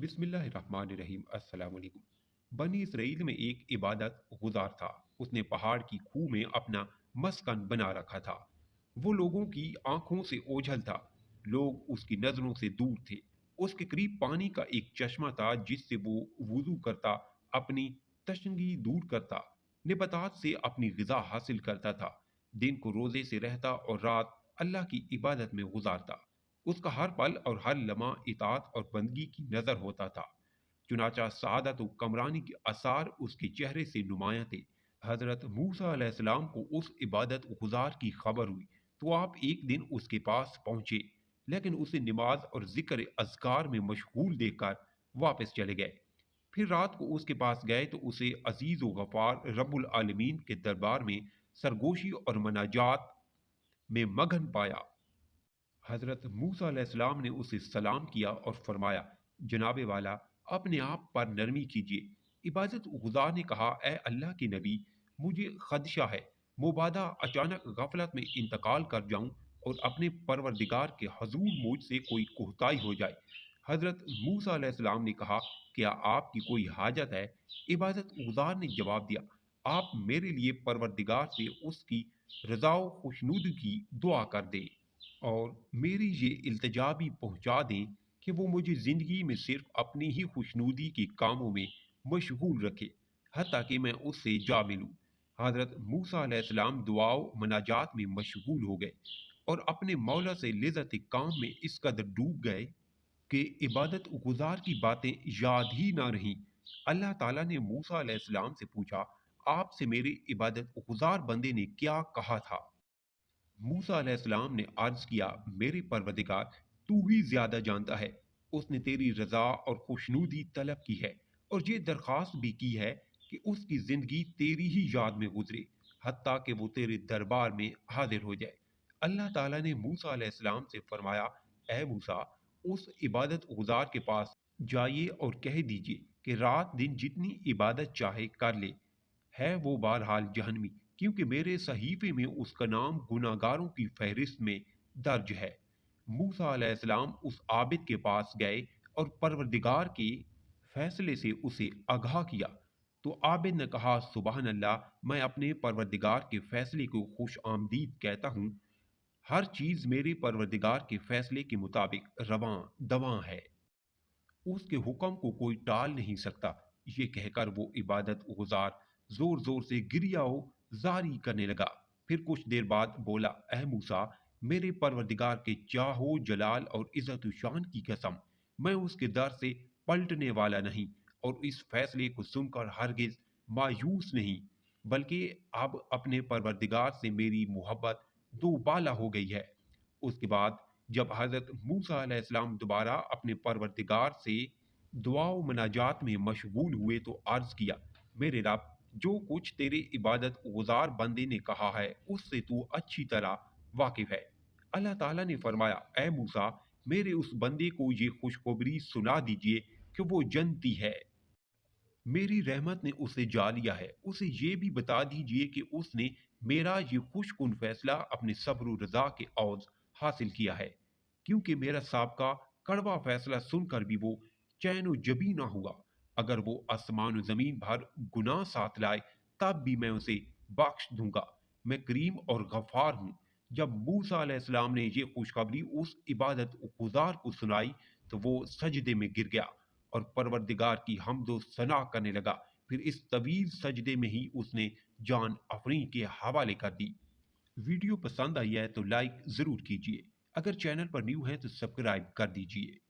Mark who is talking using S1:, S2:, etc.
S1: بسم اللہ الرحمن الرحیم۔ السلام علیکم۔ بنی اسرائیل میں ایک عبادت گزار تھا۔ اس نے پہاڑ کی خوہ میں اپنا مسکن بنا رکھا تھا۔ وہ لوگوں کی آنکھوں سے اوجھل تھا، لوگ اس کی نظروں سے دور تھے۔ اس کے قریب پانی کا ایک چشمہ تھا جس سے وہ وضو کرتا، اپنی تشنگی دور کرتا، نباتات سے اپنی غذا حاصل کرتا تھا، دن کو روزے سے رہتا اور رات اللہ کی عبادت میں گزارتا۔ اس کا ہر پل اور ہر لمحہ اطاعت اور بندگی کی نظر ہوتا تھا۔ چنانچہ سعادت و کمرانی کے آثار اس کے چہرے سے نمایاں تھے۔ حضرت موسیٰ علیہ السلام کو اس عبادت گزار کی خبر ہوئی تو آپ ایک دن اس کے پاس پہنچے، لیکن اسے نماز اور ذکر اذکار میں مشغول دیکھ کر واپس چلے گئے۔ پھر رات کو اس کے پاس گئے تو اسے عزیز و غفار رب العالمین کے دربار میں سرگوشی اور مناجات میں مگن پایا۔ حضرت موسیٰ علیہ السلام نے اسے سلام کیا اور فرمایا، جناب والا، اپنے آپ پر نرمی کیجیے۔ عبادت گزار نے کہا، اے اللہ کے نبی، مجھے خدشہ ہے مبادا اچانک غفلت میں انتقال کر جاؤں اور اپنے پروردگار کے حضور مجھ سے کوئی کوتاہی ہو جائے۔ حضرت موسیٰ علیہ السلام نے کہا، کیا آپ کی کوئی حاجت ہے؟ عبادت گزار نے جواب دیا، آپ میرے لیے پروردگار سے اس کی رضا و خوشنودی کی دعا کر دیں اور میری یہ التجا بھی پہنچا دیں کہ وہ مجھے زندگی میں صرف اپنی ہی خوشنودی کے کاموں میں مشغول رکھے حتیٰ کہ میں اس سے جا ملوں۔ حضرت موسیٰ علیہ السلام دعا و مناجات میں مشغول ہو گئے اور اپنے مولا سے لذت کام میں اس قدر ڈوب گئے کہ عبادت گزار کی باتیں یاد ہی نہ رہیں۔ اللہ تعالیٰ نے موسیٰ علیہ السلام سے پوچھا، آپ سے میرے عبادت گزار بندے نے کیا کہا تھا؟ موسیٰ علیہ السلام نے عرض کیا، میرے پروردگار، تو ہی زیادہ جانتا ہے۔ اس نے تیری رضا اور خوشنودی طلب کی ہے اور یہ درخواست بھی کی ہے کہ اس کی زندگی تیری ہی یاد میں گزرے حتیٰ کہ وہ تیرے دربار میں حاضر ہو جائے۔ اللہ تعالیٰ نے موسیٰ علیہ السلام سے فرمایا، اے موسیٰ، اس عبادت گزار کے پاس جائیے اور کہہ دیجیے کہ رات دن جتنی عبادت چاہے کر لے، ہے وہ بہرحال جہنمی، کیونکہ میرے صحیفے میں اس کا نام گناہگاروں کی فہرست میں درج ہے۔ موسیٰ علیہ السلام اس عابد کے پاس گئے اور پروردگار کے فیصلے سے اسے آگاہ کیا تو عابد نے کہا، سبحان اللہ، میں اپنے پروردگار کے فیصلے کو خوش آمدید کہتا ہوں۔ ہر چیز میرے پروردگار کے فیصلے کے مطابق رواں دواں ہے، اس کے حکم کو کوئی ٹال نہیں سکتا۔ یہ کہہ کر وہ عبادت گزار زور زور سے گریا و زاری کرنے لگا۔ پھر کچھ دیر بعد بولا، اے موسیٰ، میرے پروردگار کے جاہ و جلال اور عزت و شان کی قسم، میں اس کے در سے پلٹنے والا نہیں اور اس فیصلے کو سن کر ہرگز مایوس نہیں، بلکہ اب اپنے پروردگار سے میری محبت دو بالا ہو گئی ہے۔ اس کے بعد جب حضرت موسیٰ علیہ السلام دوبارہ اپنے پروردگار سے دعا و مناجات میں مشغول ہوئے تو عرض کیا، میرے رب، جو کچھ تیرے عبادت گزار بندے نے کہا ہے اس سے تو اچھی طرح واقف ہے۔ اللہ تعالیٰ نے فرمایا، اے موسیٰ، میرے اس بندے کو یہ خوشخبری سنا دیجئے کہ وہ جنتی ہے، میری رحمت نے اسے جا لیا ہے۔ اسے یہ بھی بتا دیجئے کہ اس نے میرا یہ خوش کن فیصلہ اپنے صبر و رضا کے عوض حاصل کیا ہے، کیونکہ میرا سابقہ کڑوا فیصلہ سن کر بھی وہ چین و جبی نہ ہوا۔ اگر وہ آسمان و زمین بھر گناہ ساتھ لائے تب بھی میں اسے بخش دوں گا، میں کریم اور غفار ہوں۔ جب موسیٰ علیہ السلام نے یہ خوشخبری اس عبادت گزار کو سنائی تو وہ سجدے میں گر گیا اور پروردگار کی حمد و ثنا کرنے لگا۔ پھر اس طویل سجدے میں ہی اس نے جان افرین کے حوالے کر دی۔ ویڈیو پسند آئی ہے تو لائک ضرور کیجیے، اگر چینل پر نیو ہیں تو سبسکرائب کر دیجیے۔